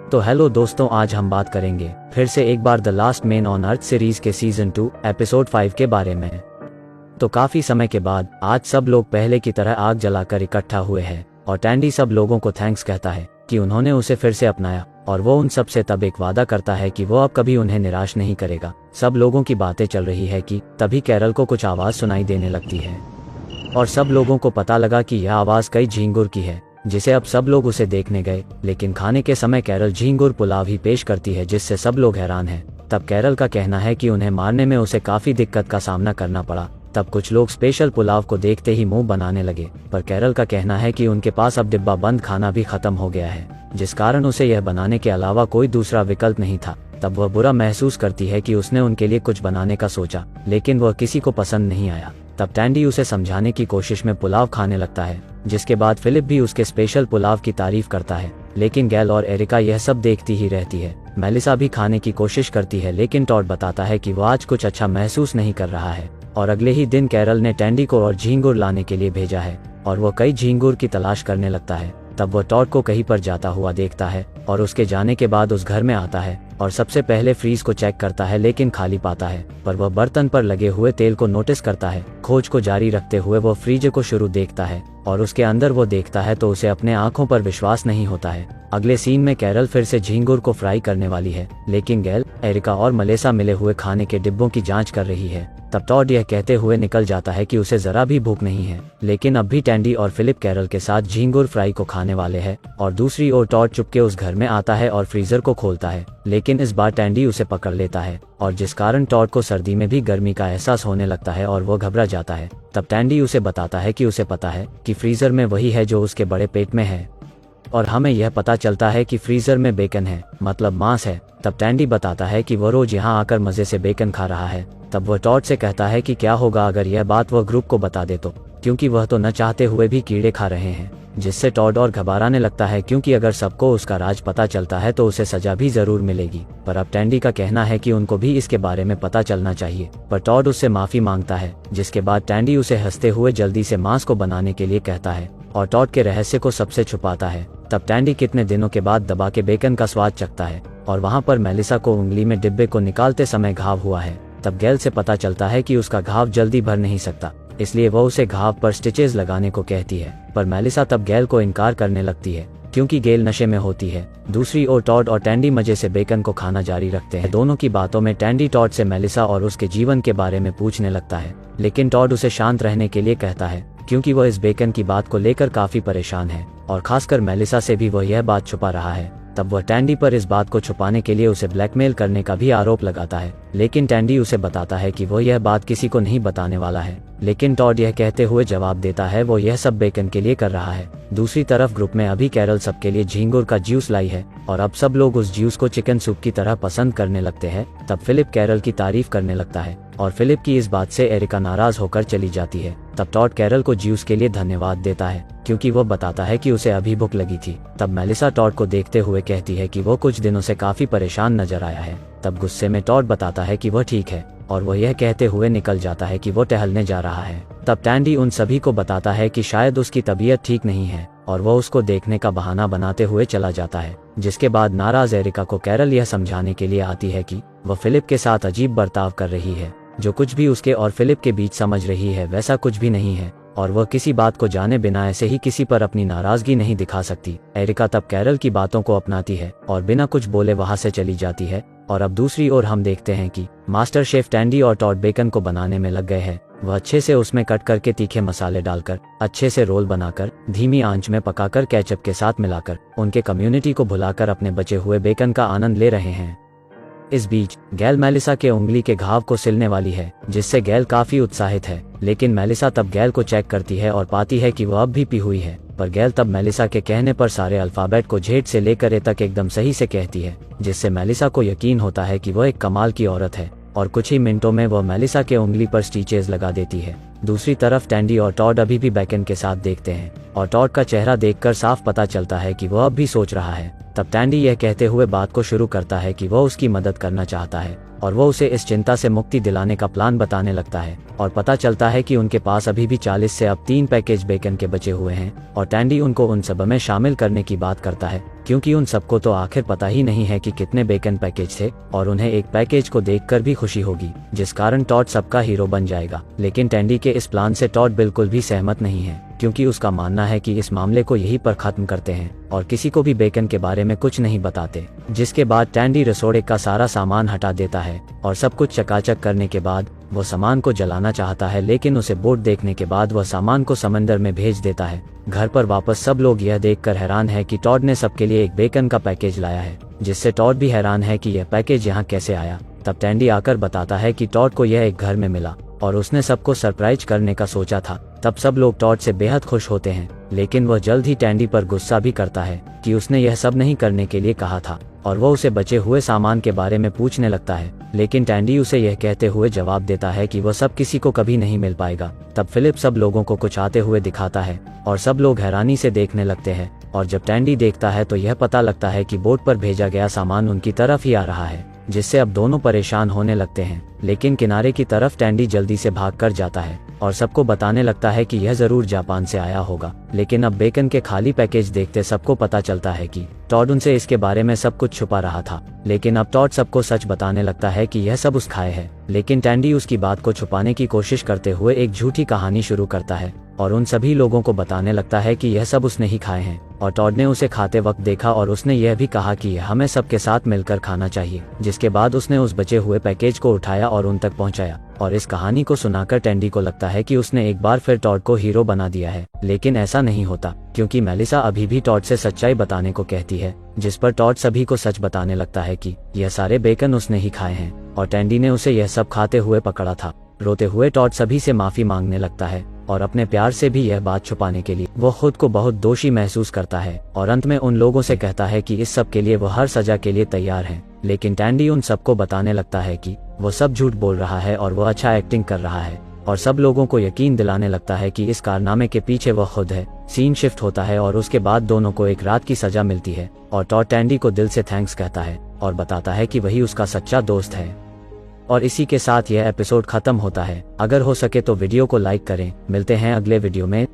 तो हेलो दोस्तों, आज हम बात करेंगे फिर से एक बार the last man on earth series के सीजन 2 एपिसोड 5 के बारे में। तो काफी समय के बाद आज सब लोग पहले की तरह आग जलाकर इकट्ठा हुए हैं और टैंडी सब लोगों को थैंक्स कहता है कि उन्होंने उसे फिर से अपनाया, और वो उन सब से तब एक वादा करता है कि वो अब कभी उन्हें निराश नहीं करेगा। सब लोगों की बातें चल रही है कि तभी कैरल को कुछ आवाज सुनाई देने लगती है और सब लोगों को पता लगा कि यह आवाज कई झींगुर की है, जिसे अब सब लोग उसे देखने गए। लेकिन खाने के समय कैरल झींगुर पुलाव ही पेश करती है, जिससे सब लोग हैरान हैं। तब कैरल का कहना है कि उन्हें मारने में उसे काफी दिक्कत का सामना करना पड़ा। तब कुछ लोग स्पेशल पुलाव को देखते ही मुंह बनाने लगे, पर कैरल का कहना है कि उनके पास अब डिब्बा बंद खाना भी खत्म हो गया है, जिस कारण उसे यह बनाने के अलावा कोई दूसरा विकल्प नहीं था। तब वह बुरा महसूस करती है कि उसने उनके लिए कुछ बनाने का सोचा, लेकिन वह किसी को पसंद नहीं आया। तब टैंडी उसे समझाने की कोशिश में पुलाव खाने लगता है, जिसके बाद फिलिप भी उसके स्पेशल पुलाव की तारीफ करता है। लेकिन गैल और एरिका यह सब देखती ही रहती है। मेलिसा भी खाने की कोशिश करती है, लेकिन टॉड बताता है कि वह आज कुछ अच्छा महसूस नहीं कर रहा है। और अगले ही दिन कैरल ने टैंडी को और झींगुर लाने के लिए भेजा है और वह कई झींगुर की तलाश करने लगता है। तब वह टॉड को कहीं पर जाता हुआ देखता है और उसके जाने के बाद उस घर में आता है और सबसे पहले फ्रीज को चेक करता है, लेकिन खाली पाता है। पर वह बर्तन पर लगे हुए तेल को नोटिस करता है। खोज को जारी रखते हुए वह फ्रीज को शुरू देखता है और उसके अंदर वो देखता है तो उसे अपने आंखों पर विश्वास नहीं होता है। अगले सीन में कैरल फिर से झींगुर को फ्राई करने वाली है, लेकिन गैल, एरिका और मेलिसा मिले हुए खाने के डिब्बों की जांच कर रही है। तब टॉड यह कहते हुए निकल जाता है कि उसे जरा भी भूख नहीं है। लेकिन अब भी टैंडी और फिलिप कैरल के साथ झींगुर फ्राई को खाने वाले हैं और दूसरी ओर टॉड चुपके उस घर में आता है और फ्रीजर को खोलता है। लेकिन इस बार टैंडी उसे पकड़ लेता है और जिस कारण टॉड को सर्दी में भी गर्मी का एहसास होने लगता है और वो घबरा जाता है। तब टैंडी उसे बताता है कि उसे पता है कि फ्रीजर में वही है जो उसके बड़े पेट में है, और हमें यह पता चलता है कि फ्रीजर में बेकन है, मतलब मांस है। तब टैंडी बताता है कि वह रोज यहाँ आकर मजे से बेकन खा रहा है। तब वह टॉड से कहता है कि क्या होगा अगर यह बात वह ग्रुप को बता दे तो, क्योंकि वह तो न चाहते हुए भी कीड़े खा रहे हैं। जिससे टॉड और घबराने लगता है, क्योंकि अगर सबको उसका राज पता चलता है तो उसे सजा भी जरूर मिलेगी। पर अब टैंडी का कहना है कि उनको भी इसके बारे में पता चलना चाहिए। पर टॉड उससे माफी मांगता है, जिसके बाद टैंडी उसे हंसते हुए जल्दी से मांस को बनाने के लिए कहता है और टॉड के रहस्य को सबसे छुपाता है। तब टैंडी कितने दिनों के बाद दबा के बेकन का स्वाद चखता है और वहाँ पर मेलिसा को उंगली में डिब्बे को निकालते समय घाव हुआ है। तब गैल से पता चलता है कि उसका घाव जल्दी भर नहीं सकता, इसलिए वह उसे घाव पर स्टिचेस लगाने को कहती है। पर मेलिसा तब गैल को इनकार करने लगती है, क्योंकि गैल नशे में होती है। दूसरी ओर टॉड और टैंडी मजे से बेकन को खाना जारी रखते हैं। दोनों की बातों में टैंडी टॉड से मेलिसा और उसके जीवन के बारे में पूछने लगता है, लेकिन टॉड उसे शांत रहने के लिए कहता है, क्योंकि वह इस बेकन की बात को लेकर काफी परेशान है और खासकर मेलिसा से भी वह यह बात छुपा रहा है। तब वह टैंडी पर इस बात को छुपाने के लिए उसे ब्लैकमेल करने का भी आरोप लगाता है, लेकिन टैंडी उसे बताता है कि वो यह बात किसी को नहीं बताने वाला है। लेकिन टॉड यह कहते हुए जवाब देता है वो यह सब बेकन के लिए कर रहा है। दूसरी तरफ ग्रुप में अभी कैरल सबके लिए झींगुर का जूस लाई है और अब सब लोग उस जूस को चिकन सूप की तरह पसंद करने लगते हैं। तब फिलिप कैरल की तारीफ करने लगता है और फिलिप की इस बात से एरिका नाराज होकर चली जाती है। तब टॉड कैरल को जूस के लिए धन्यवाद देता है, क्योंकि वो बताता है कि उसे अभी भूख लगी थी। तब मेलिसा टॉड को देखते हुए कहती है कि वो कुछ दिनों से काफी परेशान नजर आया है। तब गुस्से में टॉड बताता है कि वह ठीक है और वह यह कहते हुए निकल जाता है कि वो टहलने जा रहा है। तब टैंडी उन सभी को बताता है कि शायद उसकी तबीयत ठीक नहीं है और वह उसको देखने का बहाना बनाते हुए चला जाता है। जिसके बाद नाराज एरिका को कैरल यह समझाने के लिए आती है कि वह फिलिप के साथ अजीब बर्ताव कर रही है। जो कुछ भी उसके और फिलिप के बीच समझ रही है वैसा कुछ भी नहीं है और वह किसी बात को जाने बिना ऐसे ही किसी पर अपनी नाराजगी नहीं दिखा सकती। एरिका तब कैरल की बातों को अपनाती है और बिना कुछ बोले वहां से चली जाती है। और अब दूसरी ओर हम देखते हैं कि मास्टर शेफ टैंडी और टॉड बेकन को बनाने में लग गए हैं। वह अच्छे से उसमें कट करके तीखे मसाले डालकर अच्छे से रोल बनाकर धीमी आंच में पकाकर केचप के साथ मिलाकर उनके कम्युनिटी को भुलाकर अपने बचे हुए बेकन का आनंद ले रहे हैं। इस बीच गैल मेलिसा के उंगली के घाव को सिलने वाली है, जिससे गैल काफी उत्साहित है। लेकिन मेलिसा तब गैल को चेक करती है और पाती है कि वह अब भी पी हुई है। पर गैल तब मेलिसा के कहने पर सारे अल्फाबेट को झेड से लेकर ए तक एकदम सही से कहती है, जिससे मेलिसा को यकीन होता है कि वह एक कमाल की औरत है और कुछ ही मिनटों में वह मेलिसा के उंगली पर स्टिचेस लगा देती है। दूसरी तरफ टैंडी और टॉड अभी भी बेकन के साथ देखते हैं और टॉड का चेहरा देखकर साफ पता चलता है कि वह अब भी सोच रहा है। तब टैंडी यह कहते हुए बात को शुरू करता है कि वह उसकी मदद करना चाहता है और वह उसे इस चिंता से मुक्ति दिलाने का प्लान बताने लगता है और पता चलता है कि उनके पास अभी भी 40 से अब 3 पैकेज बेकन के बचे हुए हैं और टैंडी उनको उन सब में शामिल करने की बात करता है, क्योंकि उन सबको तो आखिर पता ही नहीं है कि कितने बेकन पैकेज थे और उन्हें एक पैकेज को देखकर भी खुशी होगी, जिस कारण टॉड सबका हीरो बन जाएगा। लेकिन टैंडी के इस प्लान से टॉड बिल्कुल भी सहमत नहीं है, क्योंकि उसका मानना है कि इस मामले को यहीं पर खत्म करते हैं और किसी को भी बेकन के बारे में कुछ नहीं बताते। जिसके बाद टैंडी रसोड़े का सारा सामान हटा देता है और सब कुछ चकाचक करने के बाद वो सामान को जलाना चाहता है, लेकिन उसे बोट देखने के बाद वह सामान को समंदर में भेज देता है। घर पर वापस सब लोग यह देखकर हैरान है कि टॉड ने सबके लिए एक बेकन का पैकेज लाया है, जिससे टॉड भी हैरान है कि यह पैकेज यहाँ कैसे आया। तब टैंडी आकर बताता है कि टॉड को यह एक घर में मिला और उसने सबको सरप्राइज करने का सोचा था। तब सब लोग टॉड से बेहद खुश होते हैं, लेकिन वह जल्द ही टैंडी पर गुस्सा भी करता है कि उसने यह सब नहीं करने के लिए कहा था और वह उसे बचे हुए सामान के बारे में पूछने लगता है। लेकिन टैंडी उसे यह कहते हुए जवाब देता है कि वह सब किसी को कभी नहीं मिल पाएगा। तब फिलिप सब लोगों को कुछ आते हुए दिखाता है और सब लोग हैरानी से देखने लगते हैं और जब टैंडी देखता है तो यह पता लगता है कि बोट पर भेजा गया सामान उनकी तरफ ही आ रहा है, जिससे अब दोनों परेशान होने लगते हैं। लेकिन किनारे की तरफ टैंडी जल्दी से भाग कर जाता है और सबको बताने लगता है कि यह जरूर जापान से आया होगा। लेकिन अब बेकन के खाली पैकेज देखते सबको पता चलता है कि टॉड उनसे इसके बारे में सब कुछ छुपा रहा था। लेकिन अब टॉड सबको सच बताने लगता है कि यह सब उस खाए है, लेकिन टैंडी उसकी बात को छुपाने की कोशिश करते हुए एक झूठी कहानी शुरू करता है और उन सभी लोगों को बताने लगता है कि यह सब उसने ही खाए हैं और टॉड ने उसे खाते वक्त देखा और उसने यह भी कहा कि हमें सबके साथ मिलकर खाना चाहिए। जिसके बाद उसने उस बचे हुए पैकेज को उठाया और उन तक पहुंचाया और इस कहानी को सुनाकर टैंडी को लगता है कि उसने एक बार फिर टॉड को हीरो बना दिया है। लेकिन ऐसा नहीं होता, क्योंकि मेलिसा अभी भी टॉड से सच्चाई बताने को कहती है, जिस पर टॉड सभी को सच बताने लगता है कि यह सारे बेकन उसने ही खाए हैं और टैंडी ने उसे यह सब खाते हुए पकड़ा था। रोते हुए टॉड सभी से माफी मांगने लगता है और अपने प्यार से भी यह बात छुपाने के लिए वो खुद को बहुत दोषी महसूस करता है और अंत में उन लोगों से कहता है कि इस सब के लिए वो हर सजा के लिए तैयार है। लेकिन टैंडी उन सबको बताने लगता है कि वो सब झूठ बोल रहा है और वो अच्छा एक्टिंग कर रहा है और सब लोगों को यकीन दिलाने लगता है कि इस कारनामे के पीछे वह खुद है। सीन शिफ्ट होता है और उसके बाद दोनों को एक रात की सजा मिलती है और टॉड टैंडी को दिल से थैंक्स कहता है और बताता है कि वही उसका सच्चा दोस्त है। और इसी के साथ यह एपिसोड खत्म होता है। अगर हो सके तो वीडियो को लाइक करें। मिलते हैं अगले वीडियो में।